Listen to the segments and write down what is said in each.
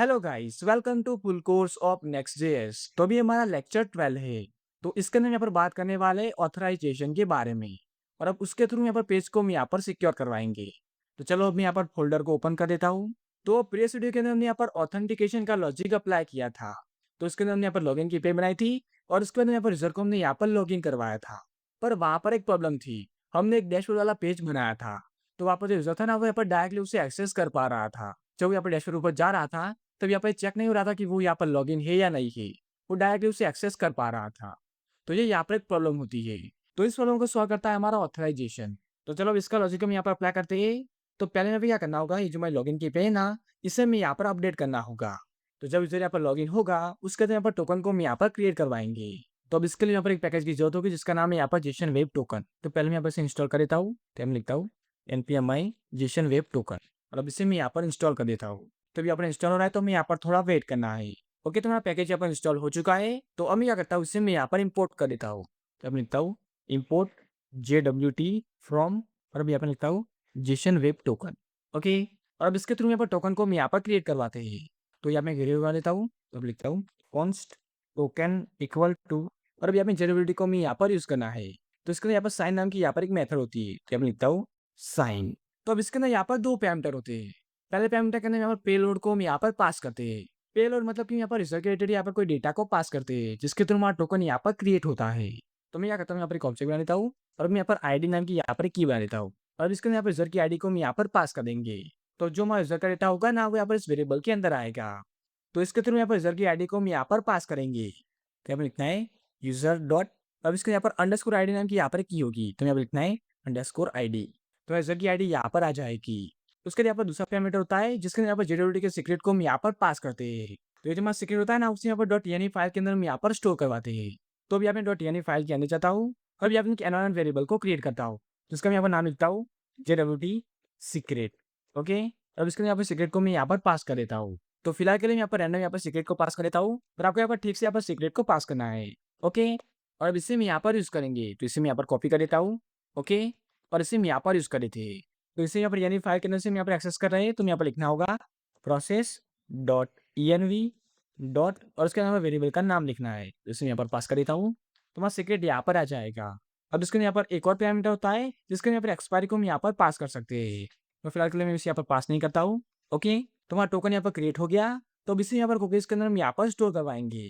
Hello guys, welcome to full course of next JS. तो अभी हमारा लेक्चर 12 है। तो इसके अंदर यहाँ पर बात करने वाले ऑथराइजेशन के बारे में। और अब उसके थ्रू यहाँ पर पेज को हम यहाँ पर सिक्योर करवाएंगे। तो चलो अब मैं यहाँ पर फोल्डर को ओपन कर देता हूँ। तो प्रीवियस वीडियो के अंदर हमने यहाँ पर ऑथेंटिकेशन का लॉजिक अप्लाई किया था। तो इसके अंदर हमने यहाँ पर लॉगिन की पेज बनाई थी। और उसके अंदर यहाँ पर यूजर को हमने यहाँ पर लॉगिन करवाया था। पर वहाँ पर एक प्रॉब्लम थी। हमने एक डैशबोर्ड वाला पेज बनाया था। तो वहाँ पर जो यूजर था ना, वो यहाँ पर डायरेक्टली उसे एक्सेस कर पा रहा था। जब यहाँ पर डैशबोर्ड ऊपर जा रहा था, तब यहाँ पे चेक नहीं हो रहा था कि वो यहाँ पर लॉगिन है या नहीं है। वो डायरेक्टली उसे एक्सेस कर पा रहा था। तो ये यहाँ पर एक प्रॉब्लम होती है। तो इस प्रॉब्लम को सॉल्व करता है हमारा ऑथराइजेशन। तो चलो अब इसका लॉजिक हम यहाँ पर अप्लाई करते हैं। तो पहले में भी क्या करना होगा, ये जो मैं लॉगिन की पे है ना, इसे मैं यहाँ पर अपडेट करना होगा। तो जब यूजर यहाँ पर लॉगिन होगा, उसके बाद यहाँ पर टोकन को हम यहाँ पर क्रिएट करवाएंगे। तो अब इसके लिए यहाँ पर एक पैकेज की जरूरत होगी जिसका नाम है यहाँ पर जेसन वेब टोकन। तो पहले मैं यहाँ पर इसे इंस्टॉल कर देता हूँ। तो मैं लिखता हूँ npmi जेसन वेब टोकन। और अब इसे मैं यहाँ पर इंस्टॉल कर देता हूँ। तो अभी यहाँ पर इंस्टॉल हो रहा है, तो हमें यहाँ पर थोड़ा वेट करना है। ओके, तो हमारा पैकेज यहाँ पर इंस्टॉल हो चुका है। तो अब मैं क्या करता हूँ, इसे मैं यहाँ पर इंपोर्ट कर देता हूँ। तो अब लिखता हूँ इंपोर्ट JWT फ्रॉम, और अब यहाँ पर लिखता हूँ जेसन वेब टोकन। ओके, और अब इसके थ्रू यहाँ पर टोकन को हम यहाँ पर क्रिएट करवाते हैं। तो यहाँ मैं वेरिएबल बना लेता हूँ। तो अब लिखता हूँ कॉन्स्ट टोकन इक्वल टू, और अब यहाँ पे JWT को हमें यहाँ पर यूज करना है। तो इसके अंदर यहाँ पर साइन नाम की यहाँ पर एक मेथड होती है। तो मैं लिखता हूँ साइन। तो अब इसके अंदर यहाँ पर दो पैरामीटर होते हैं। पहले पैरामीटर के अंदर यहाँ पर पेलोड को हम यहाँ पर पास करते हैं। पेलोड मतलब कि यहाँ पर रिजल्ट के रिलेटेड यहाँ पर कोई डेटा को पास करते हैं, जिसके थ्रू हमारा टोकन यहाँ पर क्रिएट होता है। तो मैं क्या करता हूँ, यहाँ पर एक ऑब्जेक्ट बना लेता हूँ। और मैं यहाँ पर आईडी नाम की यहाँ पर की बना लेता हूँ। और इसके अंदर यहाँ पर यूजर की आईडी को हम यहाँ पर पास कर देंगे। तो जो हमारा यूजर का डेटा होगा ना, वो यहाँ पर इस वेरिएबल के अंदर आएगा। तो इसके थ्रू यहाँ पर यूजर की आईडी को हम यहाँ पर पास करेंगे। तो यहाँ पर लिखना है यूजर डॉट, अब इसके यहाँ पर अंडरस्कोर आईडी नाम की यहाँ पर की होगी। तो यहाँ पर लिखना है अंडरस्कोर आईडी। तो यूजर की आईडी यहाँ पर आ जाएगी। उसके यहाँ पर दूसरा पैरामीटर होता है जिसके यहाँ पर JWT के सीक्रेट को हम यहाँ पर पास करते हैं। तो ये जो हमारा सीक्रेट होता है ना, उसे यहाँ पर .yani फाइल के अंदर हम यहाँ पर स्टोर करवाते हैं। तो अभी यहाँ पे .yani फाइल के अंदर जाता हूँ। और यहाँ पे एनवायरमेंट वेरिएबल को क्रिएट करता हूँ, जिसका मैं यहाँ पर नाम लिखता हूँ JWT सीक्रेट। ओके, अब इसके यहाँ पर सीक्रेट को मैं यहाँ पर पास कर देता हूँ। तो फिलहाल के लिए मैं यहाँ पर रैंडम यहाँ पर सीक्रेट को पास कर देता हूँ, पर आपको यहाँ पर ठीक से यहाँ पर सीक्रेट को पास करना है। ओके, और अब इसे मैं यहाँ पर यूज करेंगे। तो इसे मैं यहाँ पर कॉपी कर देता हूँ। ओके, और इसे हम यहाँ पर यूज कर देते हैं। तो इसे यहाँ पर यानी फाइल के अंदर से हम यहाँ पर एक्सेस कर रहे हैं, तो यहाँ पर लिखना होगा प्रोसेस डॉट env डॉट, और उसके यहाँ पर वेरिएबल का नाम लिखना है। तो इसे यहाँ पर पास कर देता हूँ। तो हमारा सीक्रेट यहाँ पर आ जाएगा। अब इसके यहाँ पर एक और पैरामीटर होता है जिसके यहाँ पर एक्सपायरी को हम यहाँ पर पास कर सकते हैं। तो फिलहाल के लिए मैं इसे यहाँ पर पास नहीं करता हूँ। ओके, तो हमारा टोकन यहाँ पर क्रिएट हो गया। तो अब इसे यहाँ पर कुकीज के अंदर हम यहाँ पर स्टोर करवाएंगे।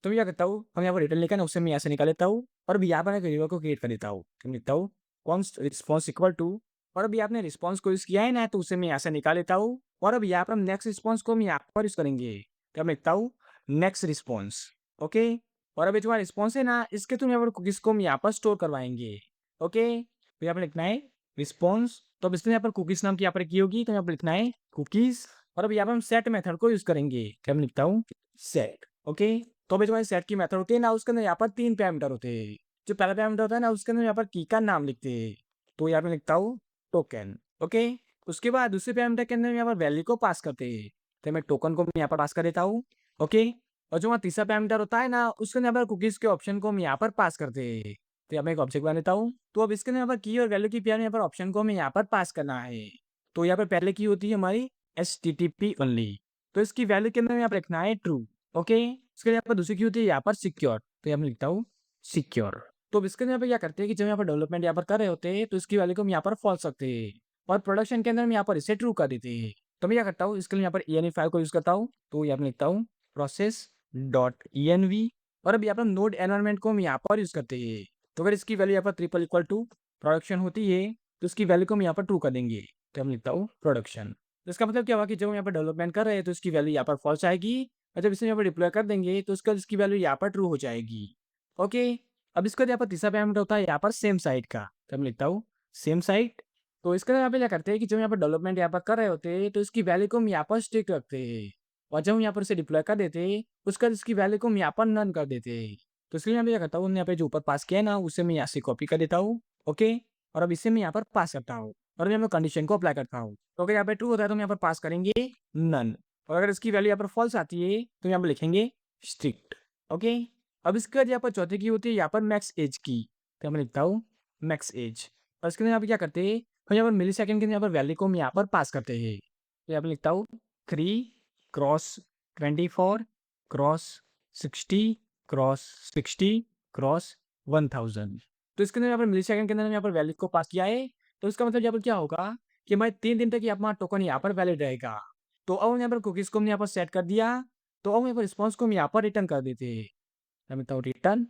तो मैं क्या करता हूँ, हम यहाँ पर रिटर्न लिखा ना, उससे मैं यहाँ से निकाल लेता हूँ। और अभी यहाँ पर एक वेरिएबल को क्रिएट कर देता हूँ। तो मैं लिखता हूँ कॉन्स्ट रिस्पॉन्स इक्वल टू, और अभी आपने रिस्पॉन्स को यूज किया है ना, तो उसे मैं यहाँ से निकाल लेता हूँ। और अब यहाँ पर हम नेक्स्ट रिस्पॉन्स को हम यहाँ पर यूज करेंगे। तो मैं लिखता हूँ नेक्स्ट रिस्पॉन्स। ओके, और अभी जो हमारा रिस्पॉन्स है ना, इसके थ्रू यहाँ पर कुकीज को हम यहाँ पर स्टोर करवाएंगे। ओके, तो यहाँ पर लिखना है रिस्पॉन्स। तो अब इसमें यहाँ पर कुकीज नाम की यहाँ पर की होगी, तो यहाँ पर लिखना है कुकीज। और अब यहाँ पर हम सेट मेथड को यूज करेंगे। तो मैं लिखता हूँ सेट। ओके, तो अभी जो हमारी सेट की मेथड होती है ना, उसके अंदर यहाँ पर 3 पैरामीटर होते हैं। जो पहला पैरामीटर होता है ना, उसके अंदर यहाँ पर की का नाम लिखते हैं। तो यहाँ पे लिखता हूँ टोकन। ओके, उसके बाद दूसरे पैरामीटर के अंदर यहाँ पर वैल्यू को पास करते हैं। तो मैं टोकन को यहाँ पर पास कर देता हूँ। ओके, और जो हमारा तीसरा पैरामीटर होता है ना, उसके अंदर यहाँ पर कुकीज के ऑप्शन को हम यहाँ पर पास करते हैं। तो यहाँ पर एक ऑब्जेक्ट बना लेता हूँ। तो अब इसके अंदर यहाँ पर की और वैल्यू की पेयर में यहाँ पर ऑप्शन को हमें यहाँ पर पास करना है। तो यहाँ पर पहले की होती है हमारी HTTP ओनली। तो इसकी वैल्यू के अंदर यहाँ पर लिखना है ट्रू। ओके, इसके यहाँ पर दूसरी की होती है यहाँ पर सिक्योर। तो यहाँ पर लिखता हूँ सिक्योर। तो अब इसके यहाँ पे क्या करते हैं कि जब यहाँ पर डेवलपमेंट यहाँ पर कर रहे होते हैं, तो इसकी वैल्यू को हम यहाँ पर फॉल्स रखते हैं। और प्रोडक्शन के अंदर हम यहाँ पर इसे ट्रू कर देते हैं। तो मैं क्या करता हूँ, इसके लिए यहाँ पर env फाइल को यूज करता हूँ। तो यहाँ पर लिखता हूँ प्रोसेस डॉट env, और अब यहाँ पर नोड एनवायरमेंट को हम यहाँ पर यूज करते हैं। तो अगर इसकी वैल्यू यहाँ पर ट्रिपल इक्वल टू प्रोडक्शन होती है, तो इसकी वैल्यू को हम यहाँ पर ट्रू कर देंगे। तो हम लिखता हूँ प्रोडक्शन। तो इसका मतलब क्या हुआ कि जब हम यहाँ पर डेवलपमेंट कर रहे हैं, तो इसकी वैल्यू यहाँ पर फॉल्स आएगी। और जब इसे यहाँ पर डिप्लॉय कर देंगे, तो इसका इसकी वैल्यू यहाँ पर ट्रू हो जाएगी। ओके, अब इसका यहाँ पर तीसरा पैरामीटर होता है यहाँ पर सेम साइट का। तो मैं लिखता हूँ सेम साइट। तो इसका यहाँ पे क्या करते हैं कि जब यहाँ पर डेवलपमेंट यहाँ पर कर रहे होते हैं, तो इसकी वैल्यू को हम यहाँ पर स्ट्रिक्ट रखते हैं। और जब हम यहाँ पर इसे डिप्लॉय कर देते हैं, उसका इसकी वैल्यू को हम यहाँ पर नन कर देते हैं। तो इसलिए यहाँ पे क्या करता हूँ, यहाँ पे जो ऊपर पास किया है ना, उसे मैं यहाँ से कॉपी कर देता हूँ। ओके, और अब इसे मैं यहाँ पर पास करता हूँ। और यहाँ पर कंडीशन को अप्लाई करता हूँ। तो अगर यहाँ पे ट्रू होता है तो हम यहाँ पर पास करेंगे नन, और अगर इसकी वैल्यू यहाँ पर फॉल्स आती है तो यहाँ पर लिखेंगे स्ट्रिक्ट। ओके, अब इसके बाद यहाँ पर चौथी की होती है यहाँ पर मैक्स एज की। तो मैं लिखता हूँ मैक्स एज, और इसके अंदर यहाँ पे क्या करते हैं, तो यहाँ पर मिली सेकेंड के यहाँ पर वैल्यू को हम यहाँ पर पास करते हैं। तो यहाँ पर लिखता हूँ 3 क्रॉस 24 क्रॉस 60 क्रॉस 60 क्रॉस 1000। तो इसके अंदर यहाँ पर मिलीसेकंड के अंदर यहाँ पर वैल्यू को पास किया है। तो इसका मतलब यहाँ पर क्या होगा कि हमारे 3 दिन तक ये अपना टोकन यहाँ पर वैलिड रहेगा। तो अब हम यहाँ पर कुकीज़ को हमने यहाँ पर सेट कर दिया, तो अब यहाँ पर रिस्पॉन्स को हम यहाँ पर रिटर्न कर देते हैं। मैं बताऊँ रिटर्न,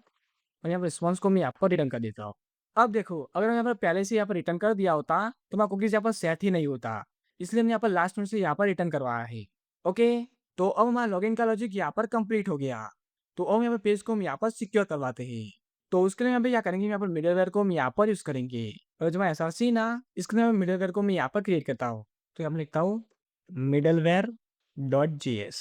और यहाँ पर रिस्पॉन्स को मैं यहाँ पर रिटर्न कर देता हूँ। अब देखो, अगर मैं यहाँ पर पहले से यहाँ पर रिटर्न कर दिया होता, तो हमारा कुकीज़ यहाँ पर सेट ही नहीं होता। इसलिए हमने यहाँ पर लास्ट में से यहाँ पर रिटर्न करवाया है। ओके, तो अब हमारा लॉगिन का लॉजिक यहाँ पर कंप्लीट हो गया। तो अब यहाँ पर पेज को हम यहाँ पर सिक्योर करवाते हैं। तो उसके लिए यहाँ पे क्या करेंगे, यहाँ पर मिडलवेयर को हम यहाँ पर यूज़ करेंगे। और जो हमारा एसआरसी ना, इसके लिए मिडलवेयर को मैं यहाँ पर क्रिएट करता हूँ। तो यहाँ पर लिखता हूँ मिडलवेयर डॉट जेएस।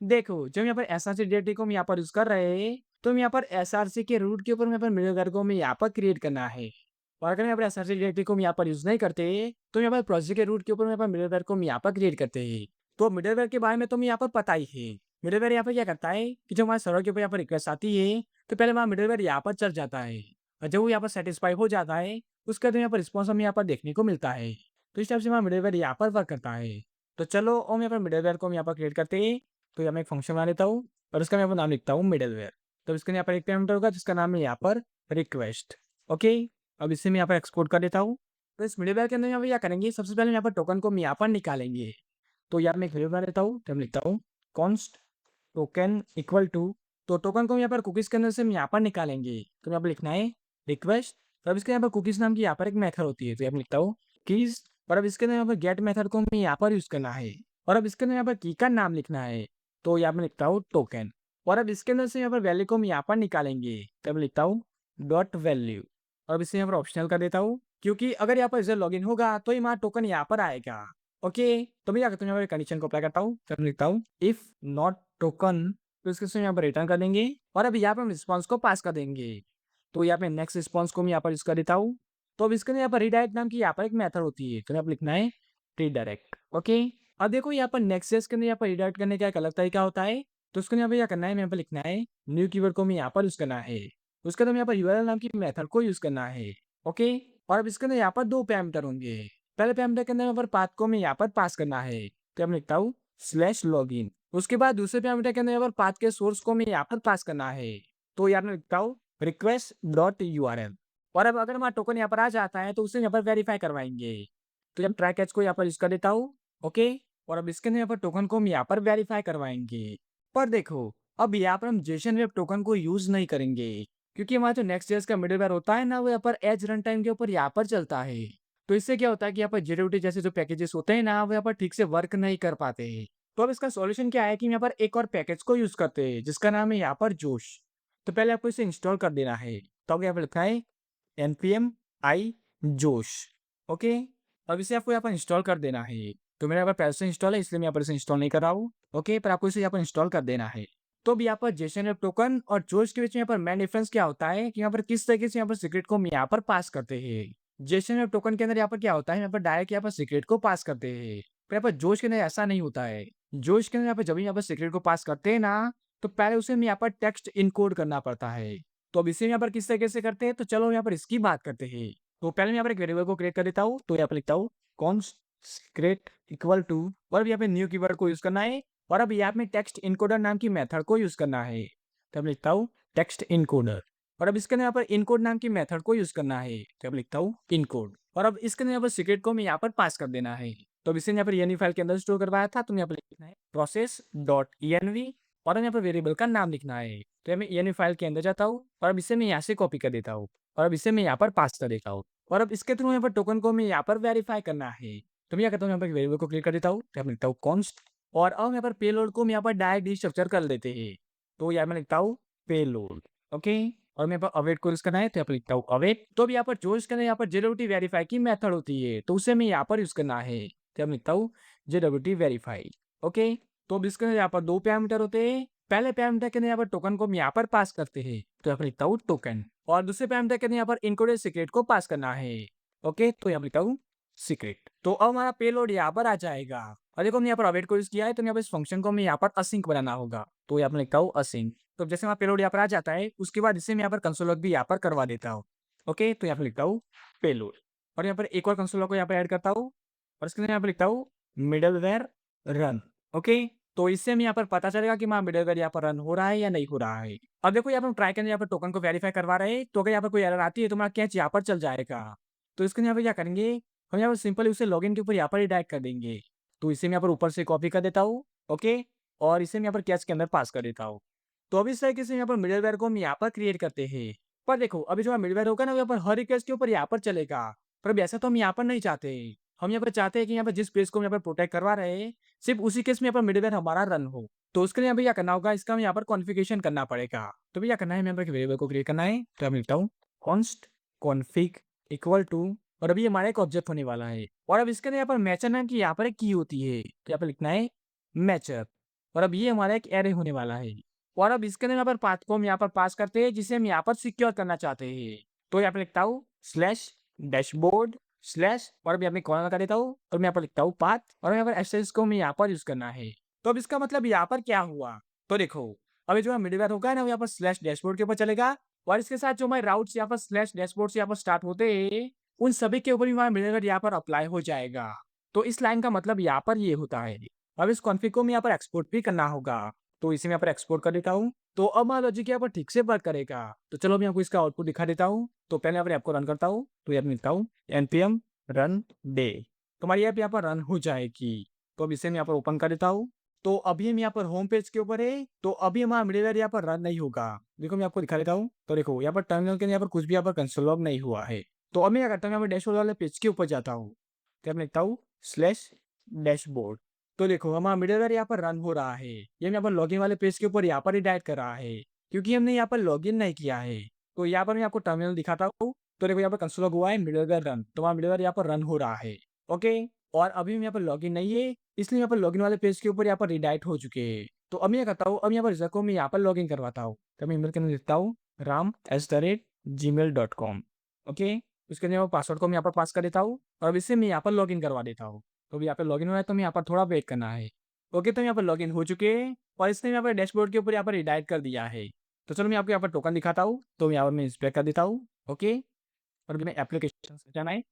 देखो, जब यहाँ पर एसआरसी डायरेक्टरी को हम यहाँ पर यूज़ कर रहे हैं, तो हम यहाँ पर एसआरसी के रूट के ऊपर यहाँ पर मिडलवेयर को हमें यहाँ पर क्रिएट करना है। और अगर यहाँ पर एसआरसी डायरेक्टरी को हम यहाँ पर यूज़ नहीं करते, तो यहाँ पर प्रोजेक्ट के रूट के ऊपर यहाँ पर मिडलवेयर को हम यहाँ पर क्रिएट करते हैं। तो मिडलवेयर के बारे में तो हमें यहाँ पर पता ही है। मिडलवेयर यहाँ पर क्या करता है कि जब हमारे सर्वर के ऊपर यहाँ पर रिक्वेस्ट आती है, तो पहले हमारा मिडलवेयर यहाँ पर चढ़ जाता है। और जब वो यहाँ पर सेटिस्फाई हो जाता है, उसके बाद यहाँ पर रिस्पॉन्स हमें यहाँ पर देखने को मिलता है। तो इस टाइप से हमारा मिडलवेयर यहाँ पर वर्क करता है। तो चलो हम यहाँ पर मिडलवेयर को हम यहाँ पर क्रिएट करते हैं। तो यहाँ मैं एक फंक्शन बना लेता हूँ और उसका मैं यहाँ पर नाम लिखता हूँ मिडलवेयर। तो इसके यहाँ पर एक पैरामीटर होगा जिसका नाम है यहाँ पर रिक्वेस्ट। ओके, अब इसे मैं यहाँ पर एक्सपोर्ट कर देता हूँ। तो इस मिडलवेयर के अंदर यहाँ पर क्या करेंगे, सबसे पहले यहाँ पर टोकन को हम यहाँ पर निकालेंगे। तो यहाँ मैं एक वेरिएबल बना लेता हूँ, तो मैं लिखता हूँ कॉन्स्ट टोकन इक्वल टू। तो टोकन को यहाँ पर कुकीज़ के अंदर से हम यहाँ पर निकालेंगे। तो यहाँ पर लिखना है रिक्वेस्ट। तो अब इसके यहाँ पर कुकीज़ नाम की यहाँ पर एक मेथड होती है, तो यहाँ पर लिखता हूँ कीज़। और अब इसके अंदर यहाँ पर गेट मेथड को हमें यहाँ पर यूज़ करना है। और अब इसके अंदर यहाँ पर की का नाम लिखना है। तो यहाँ पर लिखता हूँ टोकन। और अब इसके अंदर से यहाँ पर वैल्यू को हम यहाँ पर निकालेंगे। तो मैं लिखता हूँ डॉट वैल्यू। और अब इसे यहाँ पर ऑप्शनल कर देता हूँ, क्योंकि अगर यहाँ पर यूजर लॉगिन होगा तो ही हमारा टोकन यहाँ पर आएगा। ओके, तो मैं क्या करता हूँ, यहाँ पर कंडीशन को अप्लाई करता हूँ। तो मैं लिखता हूँ इफ नॉट टोकन। तो इसके यहाँ पर रिटर्न कर देंगे और अब यहाँ पर हम रिस्पॉन्स को पास कर देंगे। तो यहाँ पे नेक्स्ट रिस्पॉन्स को मैं यहाँ पर यूज कर देता हूँ। तो अब इसके यहाँ पर रीडायरेक्ट नाम की यहाँ पर एक मेथड होती है, तो यहाँ पर लिखना है रीडायरेक्ट। ओके, अब देखो यहाँ पर नेक्स्ट के अंदर यहाँ पर रीडायरेक्ट करने का एक अलग तरीका होता है। तो उसको यहाँ पर क्या करना है, यहाँ पर लिखना है न्यू कीवर्ड को मैं यहाँ पर यूज करना है। उसके अंदर यहाँ पर यूआरएल नाम की मेथड को यूज करना है। ओके, और अब इसके अंदर यहाँ पर 2 पैरामीटर होंगे। पहले पैरामीटर के अंदर यहाँ पर पाथ को मैं यहाँ पर पास करना है। तो मैं लिखता हूँ /login। उसके बाद दूसरे पैरामीटर के अंदर यहाँ पर पाथ के सोर्स को मैं यहाँ पर पास करना है। तो यहाँ मैं लिखता हूँ रिक्वेस्ट डॉट यूआरएल। और अब अगर हमारा टोकन यहाँ पर आ जाता है तो उसे यहाँ पर वेरीफाई करवाएंगे। तो जब ट्राई कैच को यहाँ पर यूज कर देता हूँ। ओके, और अब इसके अंदर यहाँ पर टोकन को हम यहाँ पर वेरीफाई करवाएंगे। पर देखो, अब यहाँ पर हम जेसन वेब टोकन को यूज नहीं करेंगे, क्योंकि हमारा जो नेक्स्ट जेएस का मिडलवेयर होता है ना, वो यहाँ पर एज रन टाइम के ऊपर यहाँ पर चलता है। तो इससे क्या होता है कि यहाँ पर JWT जैसे जो पैकेजेस होते हैं ना, वो यहाँ पर ठीक से वर्क नहीं कर पाते हैं। तो अब इसका सॉल्यूशन क्या है कि हम यहाँ पर एक और पैकेज को यूज करते हैं जिसका नाम है यहाँ पर जोश। तो पहले आपको इसे इंस्टॉल कर देना है। तो यहाँ पर लिखा है npm i जोश। ओके, अब इसे आपको यहाँ पर इंस्टॉल कर देना है। तो मेरे यहाँ पर पहले से इंस्टॉल है, इसलिए मैं यहाँ पर इसे इंस्टॉल नहीं कर रहा हूँ। ओके, पर आपको इसे यहाँ पर इंस्टॉल कर देना है। तो अब यहाँ पर जेसन वेब टोकन और जोश के बीच में यहाँ पर मेन डिफरेंस क्या होता है कि यहाँ पर किस तरीके से यहाँ पर सीक्रेट को हम यहाँ पर पास करते हैं। जेसन वेब टोकन के अंदर यहाँ पर क्या होता है, यहाँ पर डायरेक्ट यहाँ पर सीक्रेट को पास करते हैं। पर यहाँ पर जोश के अंदर ऐसा नहीं होता है। जोश के अंदर यहाँ पर जब यहाँ पर सीक्रेट को पास करते हैं ना, तो पहले उसे हमें यहाँ पर टेक्स्ट इनकोड करना पड़ता है। तो अब इसे यहाँ पर किस तरीके से करते हैं, तो चलो यहाँ पर इसकी बात करते हैं। तो पहले मैं यहाँ पर एक वेरिएबल को क्रिएट कर देता हूँ। तो यहाँ पर लिखता हूँ कॉन्स्ट सीक्रेट इक्वल टू, और अब यहाँ पे न्यू कीवर्ड को यूज करना है। और अब यहाँ पे टेक्स्ट इनकोडर नाम की मेथड को यूज करना है। तो अब लिखता हूँ टेक्स्ट इनकोडर। और अब इसके अंदर यहाँ पर इनकोड नाम की मेथड को यूज करना है। तो अब लिखता हूँ इनकोड। और अब इसके अंदर यहाँ पर सीक्रेट को मैं यहाँ पर पास कर देना है। तो अब इसे यहाँ पर ENV फाइल के अंदर स्टोर करवाया था, तो यहाँ पर लिखना है process.env। और यहाँ पर वेरिएबल का नाम लिखना है। तो मैं ENV फाइल के अंदर जाता हूँ और अब इसे मैं यहाँ से कॉपी कर देता हूँ और अब इसे मैं यहाँ पर पास कर देता हूँ। और अब इसके थ्रू यहाँ पर टोकन को मैं यहाँ पर वेरीफाई करना है। तो मैं क्या करता हूँ, यहाँ पर वेरिएबल को क्लिक कर देता हूँ। तो यहाँ पर लिखता हूँ कॉन्स्ट, और अब यहाँ पर पेलोड को हम यहाँ पर डायरेक्ट डिस्ट्रक्चर कर देते हैं। तो यहाँ मैं लिखता हूँ पेलोड। ओके, और मैं यहाँ पर अवेट को यूज करना है, तो यहाँ पर लिखता हूँ अवेट। तो अब यहाँ पर जो इसके अंदर यहाँ पर JWT वेरीफाई की मेथड होती है, तो उसे मैं यहाँ पर यूज करना है। तो यहाँ लिखता हूँ JWT वेरीफाई। ओके, तो अब इसके अंदर यहाँ पर 2 पैरामीटर होते हैं। पहले पैरामीटर के अंदर यहाँ पर टोकन को हम यहाँ पर पास करते हैं, तो यहाँ पर लिखता हूँ टोकन। और दूसरे पैरामीटर के अंदर यहाँ पर इनकोडेड सीक्रेट को पास करना है। ओके, तो यहाँ पर लिखता हूँ सीक्रेट। तो अब हमारा पेलोड यहाँ पर आ जाएगा। और देखो हमने यहाँ पर अवेट को यूज किया है, तो यहाँ पर इस फंक्शन को हमें यहाँ पर असिंक बनाना होगा। तो यहाँ पर लिखता हूँ असिंक। तो जैसे हमारा पेलोड यहाँ पर आ जाता है, उसके बाद इसे मैं यहाँ पर कंसोल लॉग भी यहाँ पर करवा देता हूँ। ओके, तो यहाँ पर लिखता हूँ पेलोड, और यहाँ पर एक और कंसोल लॉग को यहाँ पर ऐड करता हूँ और इसके अंदर यहाँ पर लिखता हूँ मिडलवेयर रन। ओके, तो इससे हमें यहाँ पर पता चलेगा कि हमारा मिडलवेयर यहाँ पर रन हो रहा है या नहीं हो रहा है। अब देखो यहाँ पर हम ट्राई करने यहाँ पर टोकन को वेरीफाई करवा रहे हैं, तो अगर यहाँ पर कोई एरर आती है तो हमारा कैच यहाँ पर चल जाएगा। तो इसके लिए यहाँ पे क्या करेंगे, हम यहाँ पर सिंपली उसे लॉगिन के ऊपर यहाँ पर ही ड्रैग कर देंगे। तो इसे मैं यहाँ पर ऊपर से कॉपी कर देता हूँ, ओके, और इसे मैं यहाँ पर कैच के अंदर पास कर देता हूँ। तो अब इस तरीके से यहाँ पर मिडलवेयर को हम यहाँ पर क्रिएट करते हैं। पर देखो अभी जो मिडलवेयर होगा ना वो यहाँ पर हर रिक्वेस्ट के ऊपर यहाँ पर चलेगा। पर अब ऐसा तो हम यहाँ पर नहीं चाहते। हम यहाँ पर चाहते हैं कि यहाँ पर जिस पेज को हम यहाँ पर प्रोटेक्ट करवा रहे हैं, सिर्फ उसी केस में यहाँ पर मिडलवेयर हमारा रन हो। तो उसके लिए यहाँ पे क्या करना होगा, इसका हमें यहाँ पर कॉन्फ़िगरेशन करना पड़ेगा। तो भैया करना है, हमें यहाँ पर एक वेरिएबल को क्रिएट करना है। तो मैं लिखता हूँ const config इक्वल टू, और अभी हमारा एक ऑब्जेक्ट होने वाला है। और अब इसके अंदर यहाँ पर मैचर नाम की यहाँ पर एक की होती है। तो यहाँ पर लिखना है मैचर। और अब ये हमारा एक एरे होने वाला है। और अब इसके अंदर यहाँ पर पाथ को हम यहाँ पर पास करते हैं, जिसे हम यहाँ पर सिक्योर करना चाहते हैं। तो यहाँ पे लिखता हूँ स्लैश डैशबोर्ड स्लैश, और अब यहाँ पे कॉर्नर लगा देता हूँ, और मैं यहाँ पर लिखता हूँ पाथ, और यहाँ पर एस्टेरिस्क को हमें यहाँ पर यूज करना है। तो अब इसका मतलब यहाँ पर क्या हुआ, तो देखो अभी जो मिडलवेयर होगा ना वो यहाँ पर स्लैश डैशबोर्ड के ऊपर चलेगा, और इसके साथ जो हमारे राउट्स यहाँ पर स्लैश डैशबोर्ड से यहाँ पर स्टार्ट होते हैं, उन सभी के ऊपर भी हमारा मिडलवेयर यहाँ पर अप्लाई हो जाएगा। तो इस लाइन का मतलब यहाँ पर ये होता है। अब इस कॉन्फ़िग को हमें यहाँ पर एक्सपोर्ट भी करना होगा। तो इसे मैं यहाँ पर एक्सपोर्ट कर देता हूँ। तो अब हमारा लॉजिक यहाँ पर ठीक से वर्क करेगा। तो चलो मैं आपको इसका आउटपुट दिखा देता हूँ। तो पहले यहाँ पर ऐप को रन करता हूँ। तो यहाँ पे लिखता हूँ npm रन डे, तो हमारी ऐप यहाँ पर रन हो जाएगी। तो अब इसे मैं यहाँ पर ओपन कर देता हूँ। तो अभी हम यहाँ पर होम पेज के ऊपर है, तो अभी हमारा मिडलवेयर यहाँ पर रन नहीं होगा। देखो मैं आपको दिखा देता हूँ। तो देखो यहाँ पर टर्मिनल के यहाँ पर कुछ भी यहाँ पर कंसोल लॉग नहीं हुआ है। तो अब मैं क्या करता हूँ, यहाँ पर डैशबोर्ड वाले पेज के ऊपर जाता हूँ। तो मैं लिखता हूँ स्लैश डैशबोर्ड। तो देखो हमारा मिडलवेयर यहाँ पर रन हो रहा है। ये यहाँ पर लॉगिन वाले पेज के ऊपर यहाँ पर ही डायरेक्ट कर रहा है, क्योंकि हमने यहाँ पर लॉगिन नहीं किया है। तो यहाँ पर मैं आपको टर्मिनल दिखाता हूँ। तो देखो यहाँ पर कंसोल लॉग हुआ है मिडलवेयर रन, तो हमारा मिडलवेयर यहाँ पर रन हो रहा है, ओके। और अभी यहाँ पर लॉगिन नहीं है, इसलिए यहाँ पर लॉगिन वाले पेज के ऊपर यहाँ पर रिडायरेक्ट हो चुके हैं। तो अब मैं करता हूँ, अब यहाँ पर यूजर को मैं यहाँ पर लॉगिन करवाता हूँ। तो मैं ईमेल के अंदर लिखता हूँ ram@gmail.com, ओके। उसके लिए पासवर्ड को मैं यहाँ पर पास कर देता हूँ, और अब इससे मैं यहाँ पर लॉगिन करवा देता हूँ। तो यहाँ पे लॉगिन हो रहा है, तो मैं यहाँ पर थोड़ा वेट करना है, ओके। तो यहाँ पर लॉगिन हो चुके हैं, और इसने यहाँ पर डैशबोर्ड के ऊपर यहाँ पर रिडायरेक्ट कर दिया है। तो चलो मैं आपको यहाँ पर टोकन दिखाता हूँ। तो यहाँ पर मैं इंस्पेक्ट कर देता हूँ, ओके। और अभी मैं एप्लीकेशन से जाना है।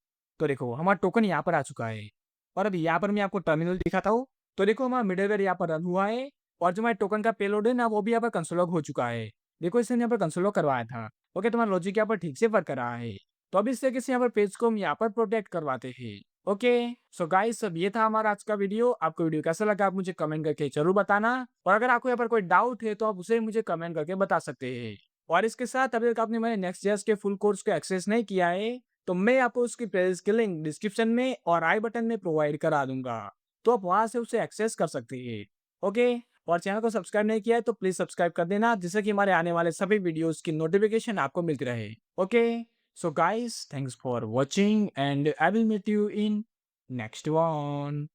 तो देखो हमारा टोकन यहाँ पर आ चुका है, और अभी यहाँ पर मैं आपको टर्मिनल दिखाता हूँ। तो देखो हमारा मिडलवेयर यहाँ पर रन हुआ है, और जो हमारे टोकन का पेलोड है ना वो भी यहाँ पर कंसोल लॉग हो चुका है। देखो इसने यहाँ पर कंसोल लॉग करवाया था, ओके। तुम्हारा लॉजिक यहाँ पर ठीक से वर्क कर रहा है। तो अब इस तरीके से यहाँ पर पेज को हम यहाँ पर प्रोटेक्ट करवाते हैं, ओके। सो गाइस सब ये था हमारा आज का वीडियो। आपको वीडियो कैसा लगा आप मुझे कमेंट करके जरूर बताना, और अगर आपको यहाँ पर कोई डाउट है तो आप उसे मुझे कमेंट करके बता सकते हैं। और इसके साथ अभी तक आपने मेरे नेक्स्ट.js के फुल कोर्स को एक्सेस नहीं किया है, तो मैं आपको उसकी प्लेलिस्ट की लिंक डिस्क्रिप्शन में और आई बटन में प्रोवाइड करा दूंगा। तो आप वहां से उसे एक्सेस कर सकते हैं, ओके। और चैनल को सब्सक्राइब नहीं किया है तो प्लीज सब्सक्राइब कर देना, जिससे कि हमारे आने वाले सभी वीडियोस की नोटिफिकेशन आपको मिलती रहे, okay. So guys thanks for watching and I will meet you in next one.